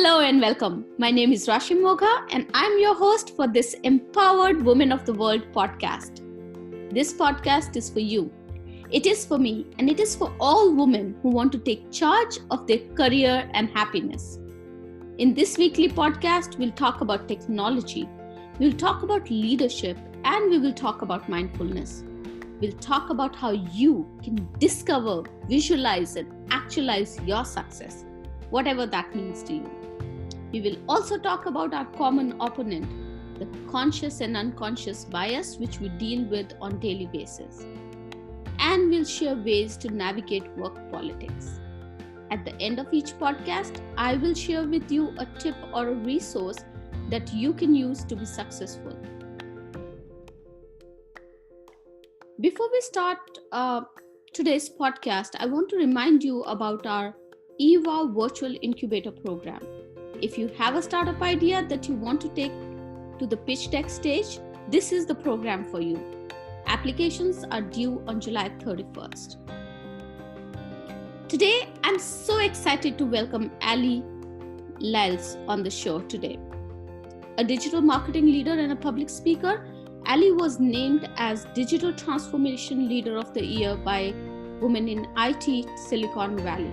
Hello and welcome. My name is Rashi Mogha and I'm your host for this Empowered Women of the World podcast. This podcast is for you. It is for me and it is for all women who want to take charge of their career and happiness. In this weekly podcast, we'll talk about technology, we'll talk about leadership, and we will talk about mindfulness. We'll talk about how you can discover, visualize, and actualize your success, whatever that means to you. We will also talk about our common opponent, the conscious and unconscious bias which we deal with on daily basis. And we'll share ways to navigate work politics. At the end of each podcast, I will share with you a tip or a resource that you can use to be successful. Before we start today's podcast, I want to remind you about our eWOW Virtual Incubator Program. If you have a startup idea that you want to take to the pitch deck stage, this is the program for you. Applications are due on July 31st. Today, I'm so excited to welcome Alley Lyles on the show today. A digital marketing leader and a public speaker, Alley was named as Digital Transformation Leader of the Year by Women in IT Silicon Valley.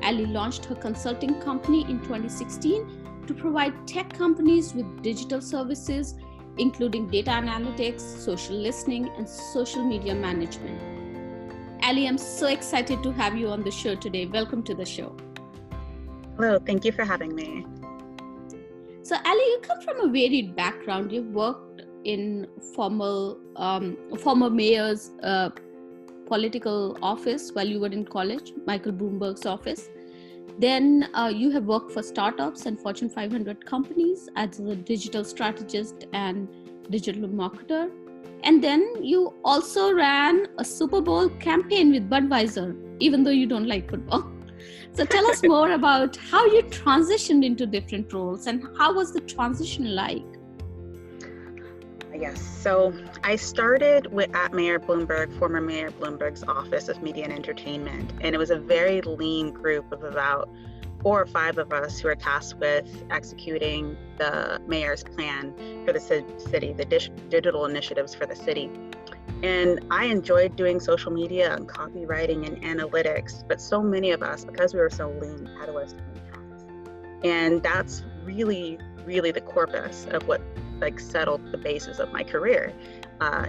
Alley launched her consulting company in 2016 to provide tech companies with digital services, including data analytics, social listening, and social media management. Alley, I'm so excited to have you on the show today. Welcome to the show. Hello, thank you for having me. So, Alley, you come from a varied background. You've worked in former mayor's political office while you were in college, Michael Bloomberg's office. Then you have worked for startups and Fortune 500 companies as a digital strategist and digital marketer. And then you also ran a Super Bowl campaign with Budweiser, even though you don't like football. So tell us more about how you transitioned into different roles and how was the transition like? Yes, so I started at former Mayor Bloomberg's Office of Media and Entertainment, and it was a very lean group of about 4 or 5 of us who were tasked with executing the mayor's plan for the city, the digital initiatives for the city. And I enjoyed doing social media and copywriting and analytics, but so many of us, because we were so lean, had to wear so many hats. And that's really the corpus of what settled the basis of my career.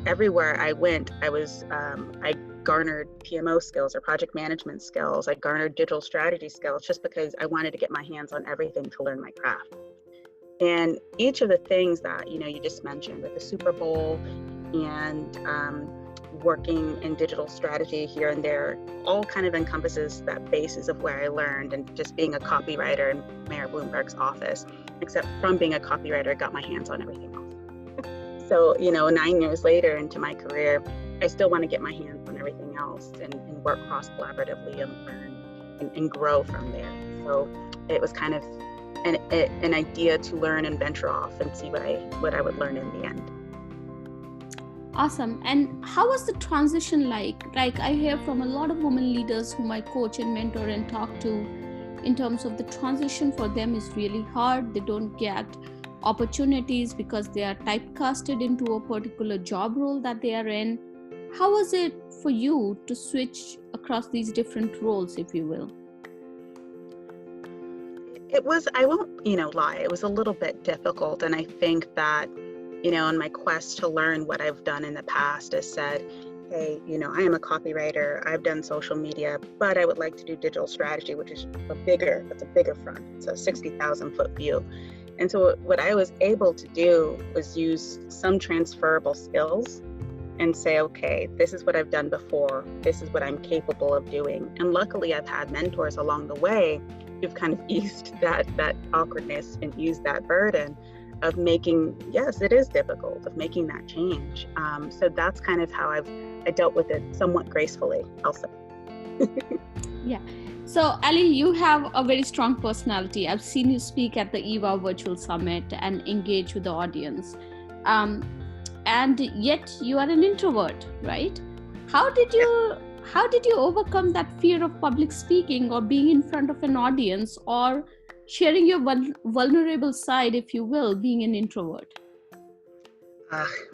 Everywhere I went, I garnered PMO skills or project management skills. I garnered digital strategy skills just because I wanted to get my hands on everything to learn my craft. And each of the things that you just mentioned, with the Super Bowl and working in digital strategy here and there, all kind of encompasses that basis of where I learned, and just being a copywriter in Mayor Bloomberg's office. Except from being a copywriter, I got my hands on everything else. So 9 years later into my career, I still want to get my hands on everything else and work cross-collaboratively and learn and grow from there. So it was kind of an idea to learn and venture off and see what I would learn in the end. Awesome. And how was the transition like? Like, I hear from a lot of women leaders whom I coach and mentor and talk to, in terms of the transition for them is really hard. They don't get opportunities because they are typecasted into a particular job role that they are in. How was it for you to switch across these different roles, if you will? It was, I won't lie, it was a little bit difficult. And I think that, in my quest to learn what I've done in the past, I said, hey, I am a copywriter, I've done social media, but I would like to do digital strategy, which is a bigger front. It's a 60,000 foot view. And so what I was able to do was use some transferable skills and say, okay, this is what I've done before, this is what I'm capable of doing. And luckily I've had mentors along the way who've kind of eased that awkwardness and eased that burden of making, yes, it is difficult, of making that change. So that's kind of how I dealt with it somewhat gracefully, I'll say. Yeah. So, Alley, you have a very strong personality. I've seen you speak at the eWOW Virtual Summit and engage with the audience. And yet you are an introvert, right? How did you overcome that fear of public speaking or being in front of an audience or sharing your vulnerable side, if you will, being an introvert?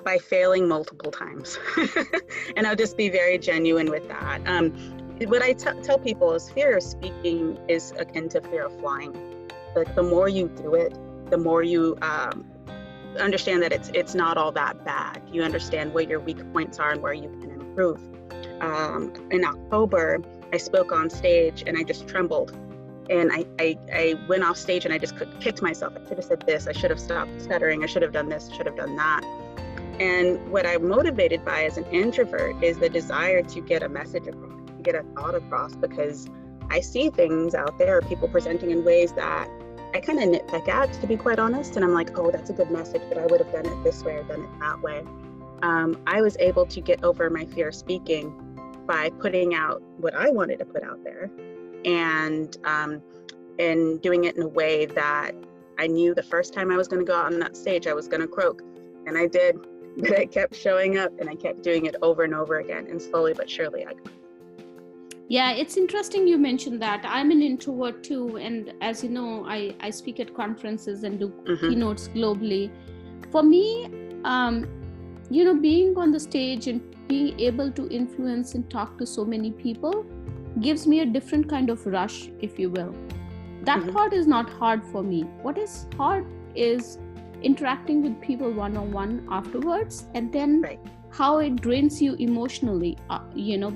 By failing multiple times. And I'll just be very genuine with that. What I tell people is fear of speaking is akin to fear of flying. Like the more you do it, the more you understand that it's not all that bad. You understand where your weak points are and where you can improve. In October, I spoke on stage and I just trembled. And I went off stage and I just kicked myself. I should have said this. I should have stopped stuttering. I should have done this. I should have done that. And what I'm motivated by as an introvert is the desire to get a message across, to get a thought across, because I see things out there, people presenting in ways that I kind of nitpick at, to be quite honest. And I'm like, oh, that's a good message, but I would have done it this way or done it that way. I was able to get over my fear of speaking by putting out what I wanted to put out there, and doing it in a way that I knew the first time I was going to go out on that stage, I was going to croak. And I did, but I kept showing up and I kept doing it over and over again. And slowly but surely I got it. Yeah, it's interesting you mentioned that. I'm an introvert too. And as you know, I speak at conferences and do keynotes globally. For me, being on the stage and being able to influence and talk to so many people gives me a different kind of rush, if you will. That part is not hard for me. What is hard is interacting with people one-on-one afterwards, and then how it drains you emotionally,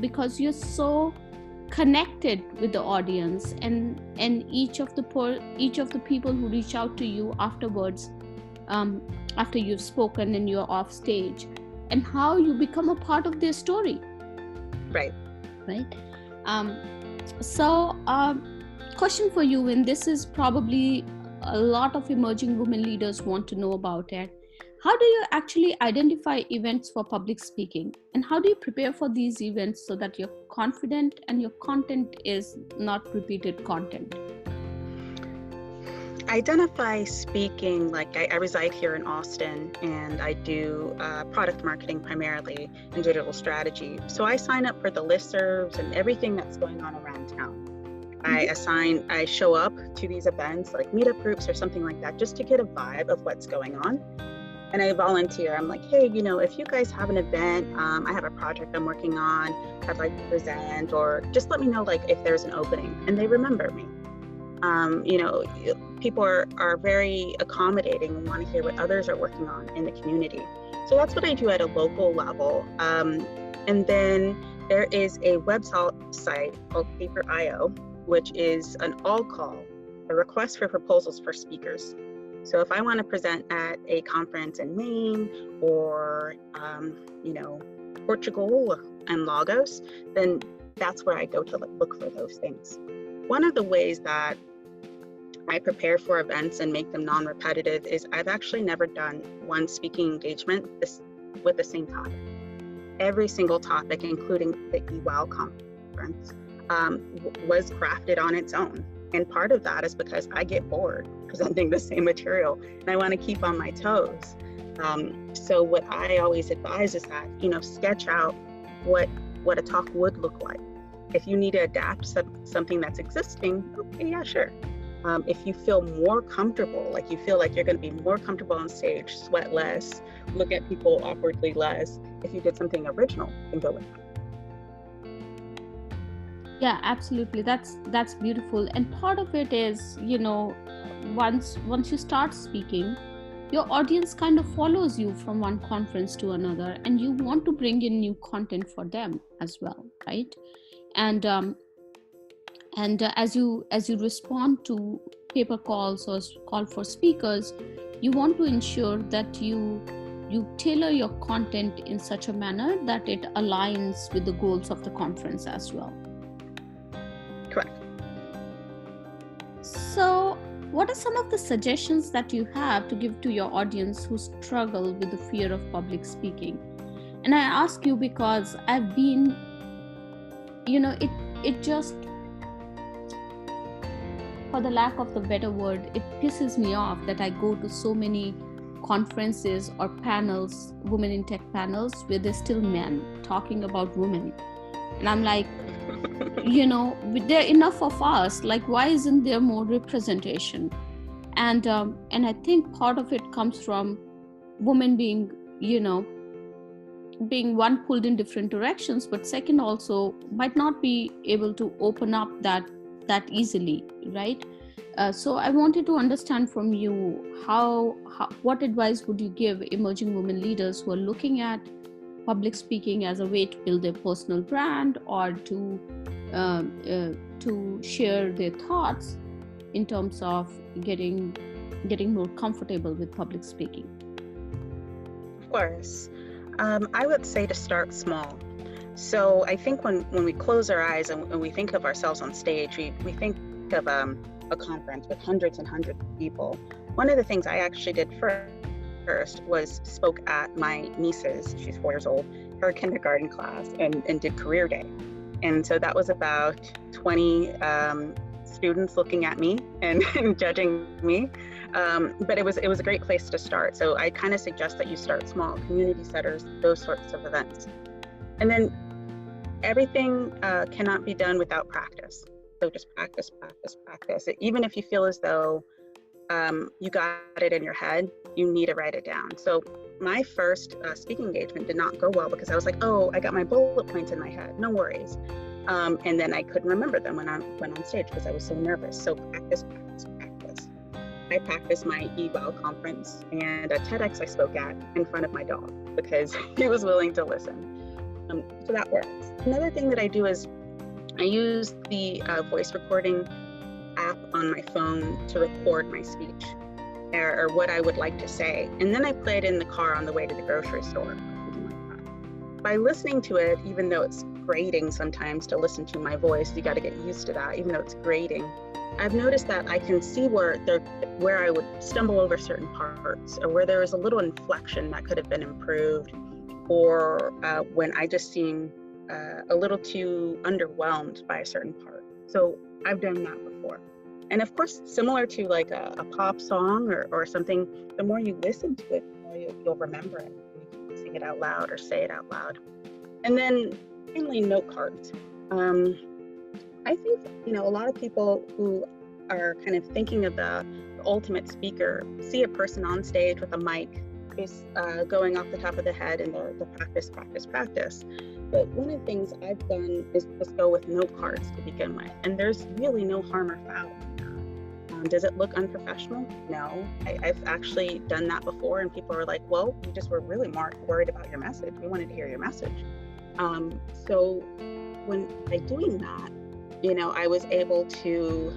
because you're so connected with the audience and each of the people who reach out to you afterwards, after you've spoken and you're off stage, and how you become a part of their story. Right. Question for you, and this is probably a lot of emerging women leaders want to know about it. How do you actually identify events for public speaking? And how do you prepare for these events so that you're confident and your content is not repeated content? Identify speaking, like I reside here in Austin and I do product marketing primarily and digital strategy. So I sign up for the listservs and everything that's going on around town. I show up to these events like meetup groups or something like that just to get a vibe of what's going on. And I volunteer. I'm like, hey, if you guys have an event, I have a project I'm working on, I'd like to present, or just let me know like if there's an opening. And they remember me. People are very accommodating and want to hear what others are working on in the community. So that's what I do at a local level. And then there is a website called Paper.io, which is an all call, a request for proposals for speakers. So if I want to present at a conference in Maine or, Portugal and Lagos, then that's where I go to look for those things. One of the ways that I prepare for events and make them non-repetitive is I've actually never done one speaking engagement with the same topic. Every single topic, including the eWOW conference, was crafted on its own. And part of that is because I get bored presenting the same material and I want to keep on my toes. So what I always advise is that, sketch out what a talk would look like. If you need to adapt something that's existing, okay, yeah, sure. If you feel more comfortable, like you feel like you're going to be more comfortable on stage, sweat less, look at people awkwardly less, if you did something original, then go with that. Yeah, absolutely. That's beautiful. And part of it is, once you start speaking, your audience kind of follows you from one conference to another, and you want to bring in new content for them as well, right? And as you respond to paper calls or call for speakers, you want to ensure that you tailor your content in such a manner that it aligns with the goals of the conference as well. Correct. So, what are some of the suggestions that you have to give to your audience who struggle with the fear of public speaking? And I ask you because I've been, it just, for the lack of the better word, it pisses me off that I go to so many conferences or panels, women in tech panels, where there's still men talking about women. And I'm like, There are enough of us. Like, why isn't there more representation? And I think part of it comes from women being, being one, pulled in different directions, but second, also might not be able to open up that easily, right? So I wanted to understand from you how what advice would you give emerging women leaders who are looking at public speaking as a way to build their personal brand, or to share their thoughts in terms of getting more comfortable with public speaking? Of course. I would say to start small. So I think when we close our eyes and we think of ourselves on stage, we think of a conference with hundreds and hundreds of people. One of the things I actually did first was spoke at my niece's, she's 4 years old, her kindergarten class, and did career day. And so that was about 20 students looking at me and judging me. But it was a great place to start. So I kind of suggest that you start small, community centers, those sorts of events. And then everything cannot be done without practice. So just practice. Even if you feel as though you got it in your head, you need to write it down. So my first speaking engagement did not go well because I was like, oh, I got my bullet points in my head, no worries. And then I couldn't remember them when I went on stage because I was so nervous. So practice. I practiced my eWOW conference and a TEDx I spoke at in front of my dog because he was willing to listen. So that works. Another thing that I do is I use the voice recording app on my phone to record my speech or what I would like to say. And then I play it in the car on the way to the grocery store. By listening to it, even though it's grating sometimes to listen to my voice, you got to get used to that, even though it's grating. I've noticed that I can see where I would stumble over certain parts, or where there was a little inflection that could have been improved, or when I just seem a little too underwhelmed by a certain part. So I've done that before. And of course, similar to like a pop song or something, the more you listen to it, the more you'll remember it. You can sing it out loud or say it out loud. And then finally, note cards. I think, a lot of people who are kind of thinking of the ultimate speaker see a person on stage with a mic who's going off the top of the head and the practice. But one of the things I've done is just go with note cards to begin with. And there's really no harm or foul in that. Does it look unprofessional? No. I've actually done that before, and people are like, well, we just were really more worried about your message. We wanted to hear your message. So when by doing that, I was able to,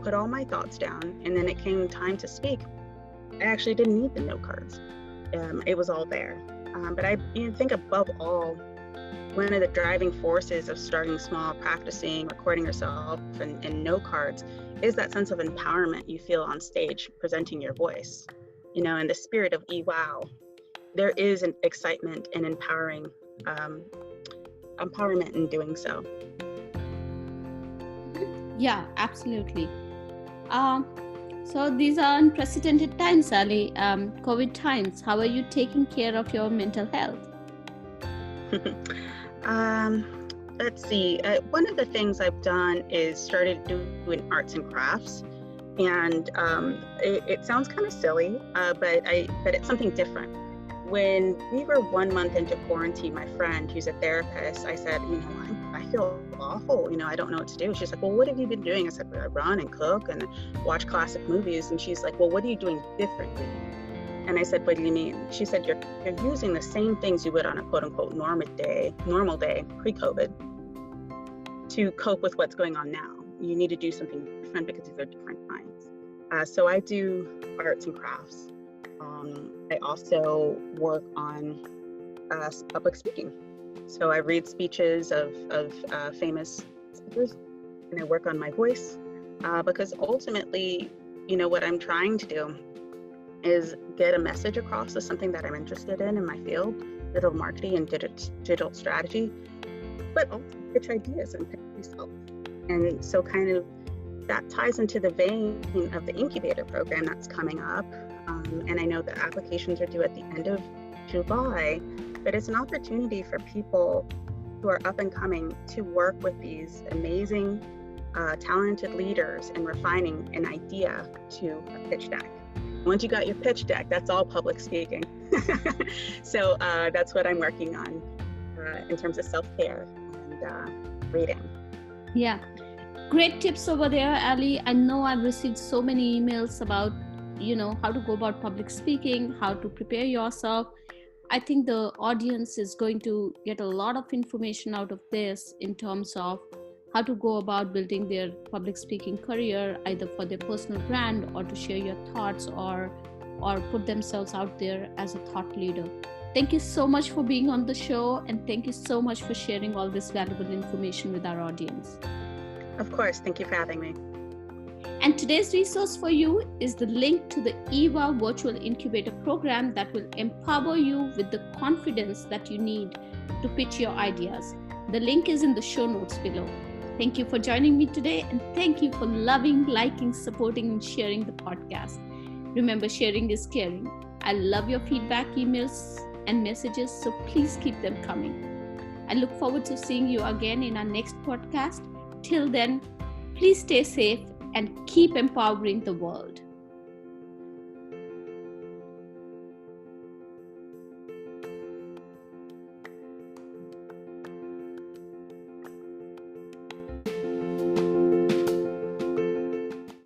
put all my thoughts down, and then it came time to speak. I actually didn't need the note cards. It was all there. But I think above all, one of the driving forces of starting small, practicing, recording yourself, and note cards is that sense of empowerment you feel on stage presenting your voice. In the spirit of eWOW, there is an excitement and empowerment in doing so. Yeah, absolutely. So these are unprecedented times, Alley. COVID times. How are you taking care of your mental health? Let's see. One of the things I've done is started doing arts and crafts, and it sounds kind of silly, but it's something different. When we were 1 month into quarantine, my friend, who's a therapist, I said, I feel awful. I don't know what to do. She's like, well, what have you been doing? I said, I run and cook and watch classic movies. And she's like, well, what are you doing differently? And I said, what do you mean? She said, you're using the same things you would on a quote unquote normal day, pre-COVID, to cope with what's going on now. You need to do something different because these are different times. So I do arts and crafts. I also work on public speaking. So I read speeches of famous speakers, and I work on my voice because ultimately, what I'm trying to do is get a message across as something that I'm interested in my field, digital marketing and digital strategy, but also pitch ideas and pitch myself. And so kind of that ties into the vein of the incubator program that's coming up. And I know the applications are due at the end of July, but it's an opportunity for people who are up and coming to work with these amazing, talented leaders in refining an idea to a pitch deck. Once you got your pitch deck, that's all public speaking. So that's what I'm working on in terms of self-care and reading. Yeah, great tips over there, Alley. I know I've received so many emails about, how to go about public speaking, how to prepare yourself. I think the audience is going to get a lot of information out of this in terms of how to go about building their public speaking career, either for their personal brand or to share your thoughts or put themselves out there as a thought leader. Thank you so much for being on the show, and thank you so much for sharing all this valuable information with our audience. Of course, thank you for having me. And today's resource for you is the link to the eWOW Virtual Incubator program that will empower you with the confidence that you need to pitch your ideas. The link is in the show notes below. Thank you for joining me today, and thank you for loving, liking, supporting, and sharing the podcast. Remember, sharing is caring. I love your feedback, emails, and messages, so please keep them coming. I look forward to seeing you again in our next podcast. Till then, please stay safe and keep empowering the world.